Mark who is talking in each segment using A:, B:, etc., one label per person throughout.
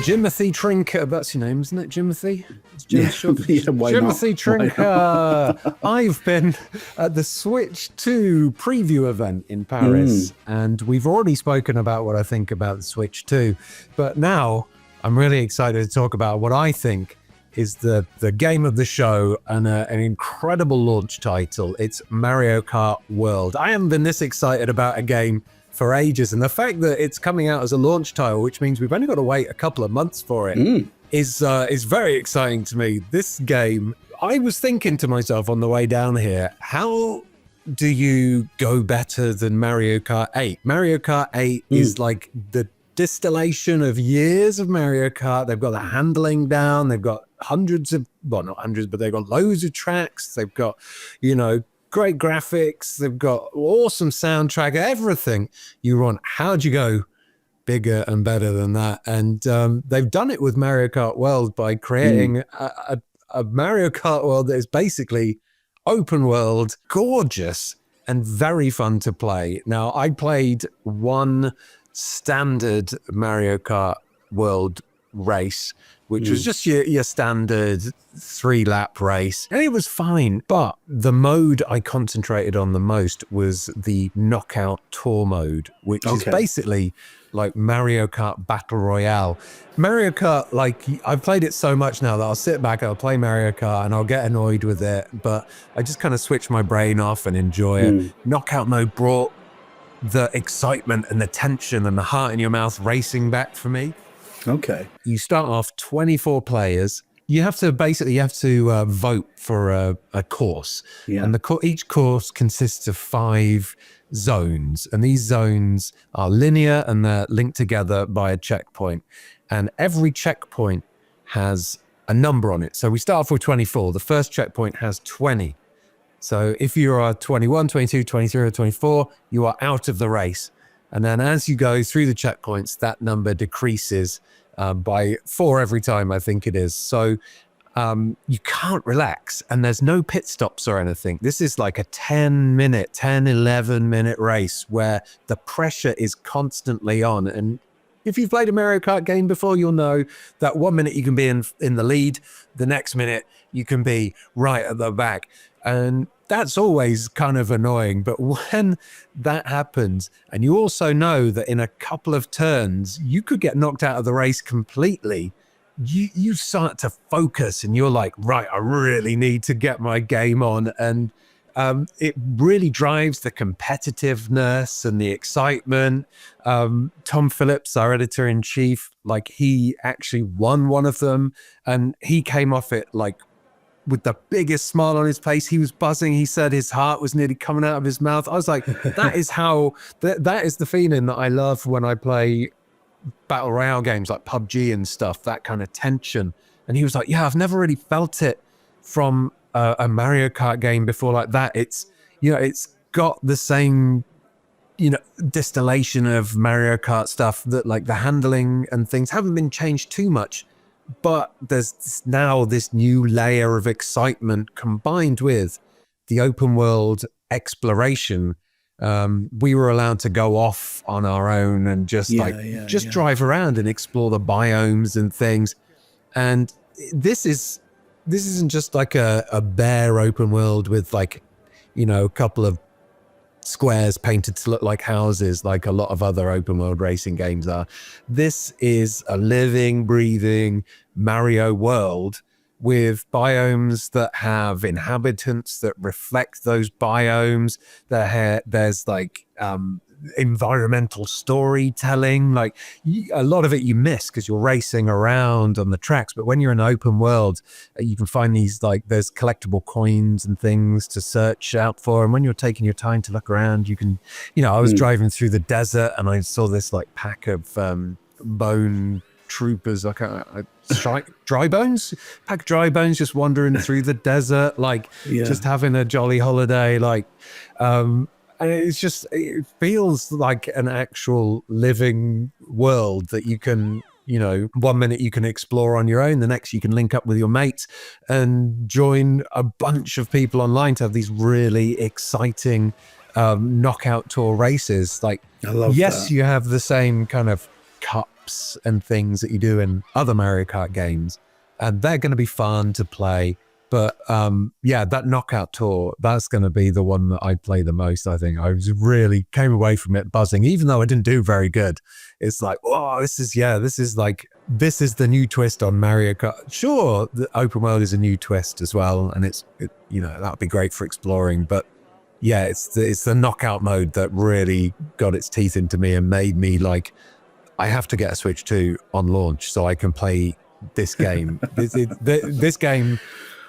A: Jimothy Trinker, that's your name, isn't it? Jimothy?
B: Why
A: Jimothy Trinker. I've been at the Switch 2 preview event in Paris, and we've already spoken about what I think about the Switch 2, but now I'm really excited to talk about what I think is the game of the show and an incredible launch title. It's Mario Kart World. I haven't been this excited about a game for ages, and the fact that it's coming out as a launch title, which means we've only got to wait a couple of months for it, is very exciting to me. This game, I was thinking to myself on the way down here, how do you go better than Mario Kart 8? Mario Kart 8 is like the distillation of years of Mario Kart. They've got the handling down. They've got not hundreds, but they've got loads of tracks. They've got, great graphics. They've got awesome soundtrack, everything you want. How'd you go bigger and better than that? And they've done it with Mario Kart World by creating a Mario Kart World that is basically open world, gorgeous, and very fun to play. Now, I played one standard Mario Kart World race, which was just your standard 3-lap race, and it was fine. But the mode I concentrated on the most was the Knockout Tour mode, which is basically like Mario Kart Battle Royale. Mario Kart, like, I've played it so much now that I'll sit back, I'll play Mario Kart and I'll get annoyed with it, but I just kind of switch my brain off and enjoy it. Knockout mode brought the excitement and the tension and the heart in your mouth racing back for me.
B: Okay.
A: You start off 24 players. You have to vote for a course. Yeah. And each course consists of 5 zones. And these zones are linear and they're linked together by a checkpoint. And every checkpoint has a number on it. So we start off with 24. The first checkpoint has 20. So if you are 21, 22, 23, or 24, you are out of the race. And then as you go through the checkpoints, that number decreases by 4 every time, I think it is. So you can't relax, and there's no pit stops or anything. This is like a 10, 11 minute race where the pressure is constantly on. And if you've played a Mario Kart game before, you'll know that 1 minute you can be in the lead, the next minute you can be right at the back. And that's always kind of annoying. But when that happens, and you also know that in a couple of turns, you could get knocked out of the race completely, you start to focus and you're like, right, I really need to get my game on. And it really drives the competitiveness and the excitement. Tom Phillips, our editor-in-chief, like, he actually won one of them, and he came off it like with the biggest smile on his face. He was buzzing. He said his heart was nearly coming out of his mouth. I was like, that is how, that is the feeling that I love when I play Battle Royale games like PUBG and stuff, that kind of tension. And he was like, yeah, I've never really felt it from a Mario Kart game before like that. It's, it's got the same, distillation of Mario Kart stuff, that like the handling and things haven't been changed too much. But there's now this new layer of excitement combined with the open world exploration. We were allowed to go off on our own and just drive around and explore the biomes and things. And this isn't just like a bare open world with like, a couple of squares painted to look like houses, like a lot of other open world racing games are. This is a living, breathing Mario world with biomes that have inhabitants that reflect those biomes. There's like environmental storytelling. Like, a lot of it you miss because you're racing around on the tracks, but when you're in an open world, you can find these, like, there's collectible coins and things to search out for, and when you're taking your time to look around, you can, I was driving through the desert and I saw this like pack of bone troopers, dry bones just wandering through the desert, like just having a jolly holiday, like and it feels like an actual living world that you can, 1 minute you can explore on your own, the next you can link up with your mates and join a bunch of people online to have these really exciting knockout tour races. Like,
B: I love that.
A: You have the same kind of cup laps and things that you do in other Mario Kart games. And they're going to be fun to play. But that knockout tour, that's going to be the one that I play the most, I think. I was really came away from it buzzing, even though I didn't do very good. It's like, oh, this is the new twist on Mario Kart. Sure, the open world is a new twist as well. And that would be great for exploring. But yeah, it's the knockout mode that really got its teeth into me and made me like, I have to get a Switch 2 on launch so I can play this game. This game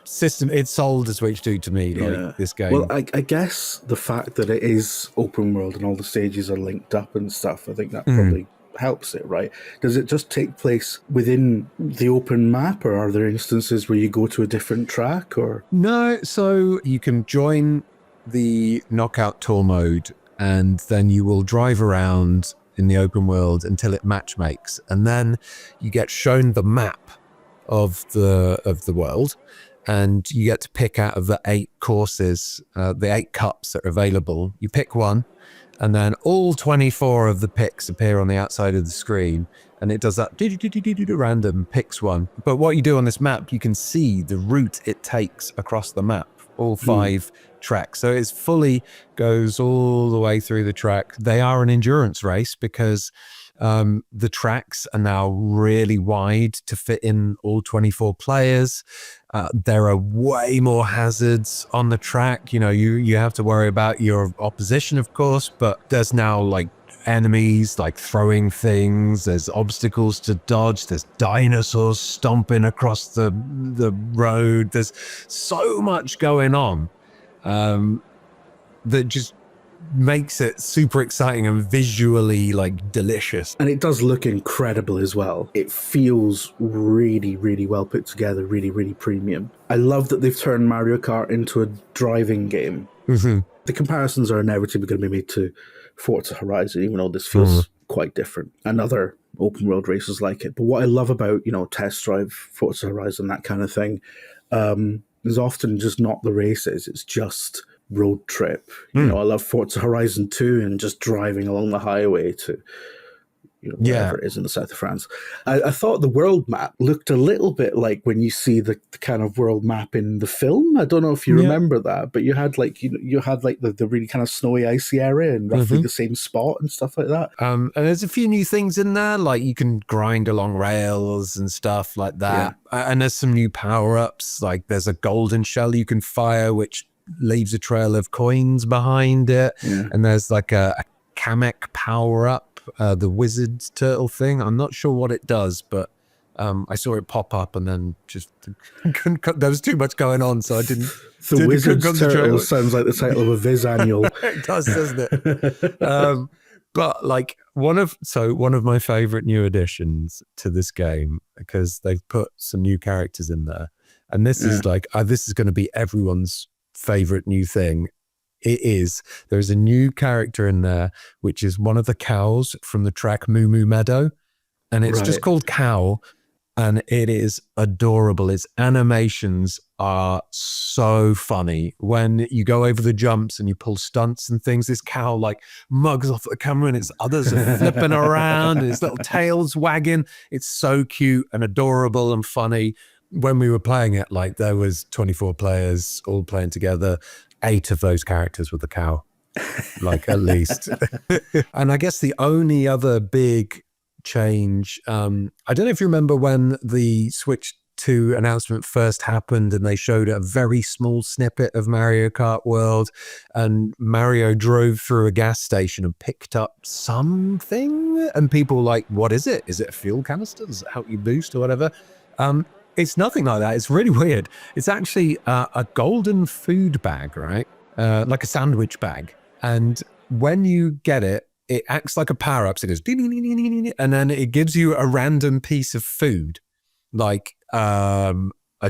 A: system, it sold a Switch 2 to me, like this game.
B: Well, I guess the fact that it is open world and all the stages are linked up and stuff, I think that probably helps it, right? Does it just take place within the open map, or are there instances where you go to a different track? Or
A: no, so you can join the knockout tour mode and then you will drive around in the open world until it match makes, and then you get shown the map of the world, and you get to pick out of the 8 courses, the 8 cups that are available. You pick one, and then all 24 of the picks appear on the outside of the screen, and it does that random picks one. But what you do on this map, you can see the route it takes across the map, all 5 tracks. So it fully goes all the way through the track. They are an endurance race because the tracks are now really wide to fit in all 24 players. There are way more hazards on the track. You have to worry about your opposition, of course, but there's now like enemies like throwing things, there's obstacles to dodge, there's dinosaurs stomping across the road. There's so much going on that just makes it super exciting and visually like delicious.
B: And it does look incredible as well. It feels really, really well put together, really, really premium. I love that they've turned Mario Kart into a driving game. The comparisons are inevitably going to be made to Forza Horizon, even though this feels quite different, and other open world races like it. But what I love about, Test Drive, Forza Horizon, that kind of thing, is often just not the races. It's just road trip. I love Forza Horizon 2 and just driving along the highway to wherever it is in the south of France. I thought the world map looked a little bit like when you see the kind of world map in the film. I don't know if you remember that, but you had like the really kind of snowy, icy area and roughly the same spot and stuff like that.
A: And there's a few new things in there, like you can grind along rails and stuff like that. And there's some new power-ups, like there's a golden shell you can fire, which leaves a trail of coins behind it. And there's like a Kamek power-up, the wizard's turtle thing. I'm not sure what it does, but I saw it pop up and then just there was too much going on, so I didn't.
B: The wizard's turtle sounds like the title of a Viz annual.
A: It does, doesn't it? But like one of my favorite new additions to this game, because they've put some new characters in there, and this is like this is going to be everyone's favorite new thing. There's a new character in there, which is one of the cows from the track Moo Moo Meadow. And it's just called Cow. And it is adorable. Its animations are so funny. When you go over the jumps and you pull stunts and things, this cow like mugs off the camera and its others are flipping around and its little tail's wagging. It's so cute and adorable and funny. When we were playing it, like there was 24 players all playing together. 8 of those characters were the cow, like at least. And I guess the only other big change, I don't know if you remember when the Switch 2 announcement first happened and they showed a very small snippet of Mario Kart World, and Mario drove through a gas station and picked up something, and people were like, what is it? Is it a fuel canister? Does it help you boost or whatever? It's nothing like that. It's really weird. It's actually a golden food bag, right? Like a sandwich bag. And when you get it, it acts like a power-up. So it goes, ding, ding, ding, ding, ding, ding, and then it gives you a random piece of food, like a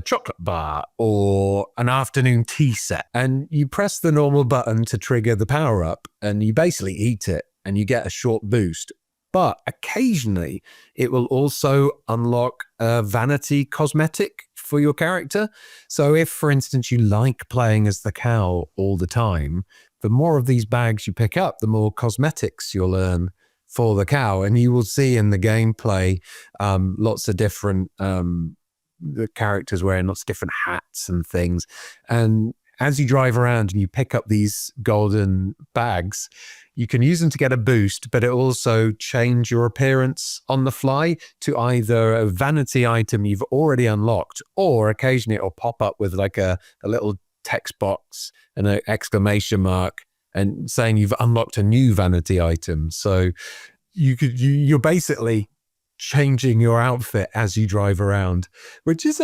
A: chocolate bar or an afternoon tea set. And you press the normal button to trigger the power-up, and you basically eat it, and you get a short boost. But occasionally, it will also unlock a vanity cosmetic for your character. So if, for instance, you like playing as the cow all the time, the more of these bags you pick up, the more cosmetics you'll earn for the cow. And you will see in the gameplay lots of different the characters wearing lots of different hats and things. And as you drive around and you pick up these golden bags, you can use them to get a boost, but it also change your appearance on the fly to either a vanity item you've already unlocked, or occasionally it'll pop up with like a little text box and an exclamation mark and saying you've unlocked a new vanity item. So you're basically changing your outfit as you drive around, which is,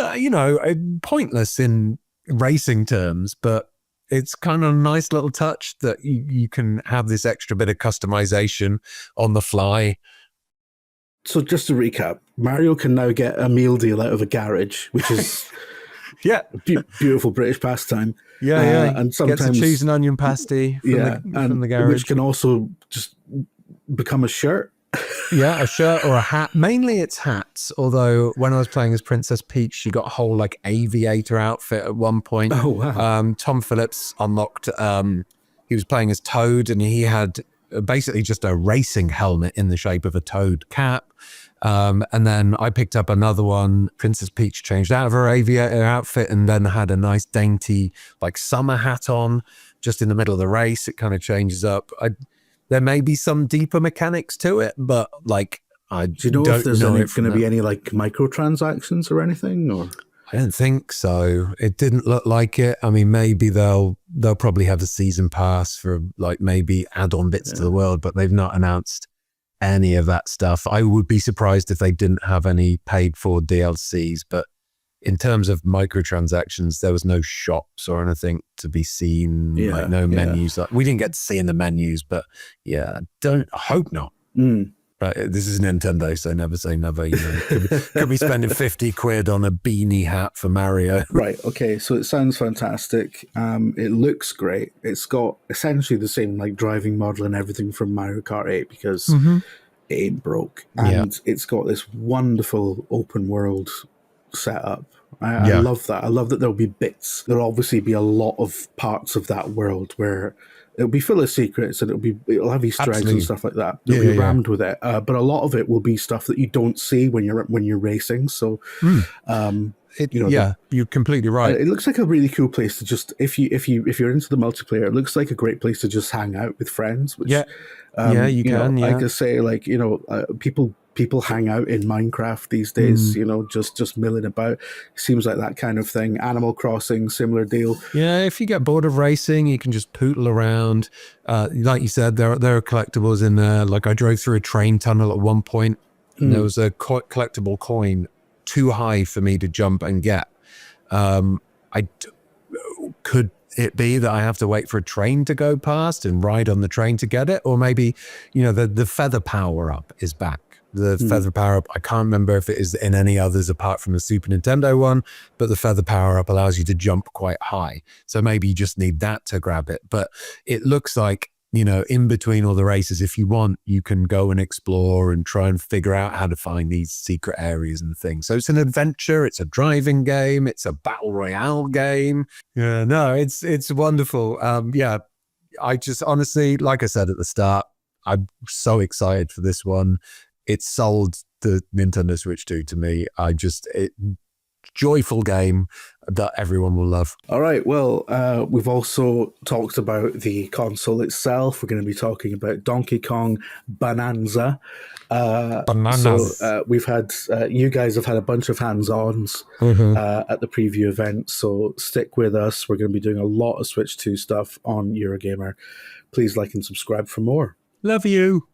A: pointless in racing terms, but it's kind of a nice little touch that you can have this extra bit of customization on the fly.
B: So just to recap, Mario can now get a meal deal out of a garage, which is
A: yeah,
B: beautiful British pastime.
A: Yeah.
B: And sometimes
A: gets a cheese and onion pasty from the garage,
B: which can also just become a shirt.
A: Yeah, a shirt or a hat. Mainly it's hats, although when I was playing as Princess Peach, she got a whole like aviator outfit at one point.
B: Oh, wow.
A: Tom Phillips unlocked, he was playing as Toad, and he had basically just a racing helmet in the shape of a Toad cap. And then I picked up another one. Princess Peach changed out of her aviator outfit and then had a nice dainty like summer hat on just in the middle of the race. It kind of changes up. There may be some deeper mechanics to it, but like
B: do you know if there's going to be any like microtransactions or anything? Or
A: I don't think so. It didn't look like it. I mean, maybe they'll probably have a season pass for like maybe add-on bits to the world, but they've not announced any of that stuff. I would be surprised if they didn't have any paid for DLCs, but in terms of microtransactions, there was no shops or anything to be seen, like no menus. Like, we didn't get to see in the menus, but I hope not. But this is Nintendo, so never say never. You know, could be spending 50 quid on a beanie hat for Mario.
B: Right, okay, so it sounds fantastic. It looks great. It's got essentially the same like driving model and everything from Mario Kart 8 because it ain't broke. And it's got this wonderful open world setup. I love that. I love that there'll be bits. There'll obviously be a lot of parts of that world where it'll be full of secrets and it'll have Easter eggs and stuff like that. It'll be rammed with it. But a lot of it will be stuff that you don't see when you're racing. So,
A: you're completely right.
B: It looks like a really cool place to just if you're into the multiplayer, it looks like a great place to just hang out with friends. Which,
A: you can.
B: I could say like people hang out in Minecraft these days, just milling about. Seems like that kind of thing. Animal Crossing, similar deal.
A: Yeah, if you get bored of racing, you can just pootle around. Like you said, there are collectibles in there. Like I drove through a train tunnel at one point, and there was a collectible coin too high for me to jump and get. Could it be that I have to wait for a train to go past and ride on the train to get it? Or maybe, the feather power up is back. The feather power-up, I can't remember if it is in any others apart from the Super Nintendo one, but the feather power-up allows you to jump quite high. So maybe you just need that to grab it. But it looks like, in between all the races, if you want, you can go and explore and try and figure out how to find these secret areas and things. So it's an adventure, it's a driving game, it's a battle royale game. Yeah, no, it's wonderful. I just honestly, like I said at the start, I'm so excited for this one. It sold the Nintendo Switch 2 to me. Joyful game that everyone will love. All
B: right. Well, we've also talked about the console itself. We're going to be talking about Donkey Kong Bonanza.
A: Bananas.
B: So we've had, you guys have had a bunch of hands-ons at the preview event. So stick with us. We're going to be doing a lot of Switch 2 stuff on Eurogamer. Please like and subscribe for more.
A: Love you.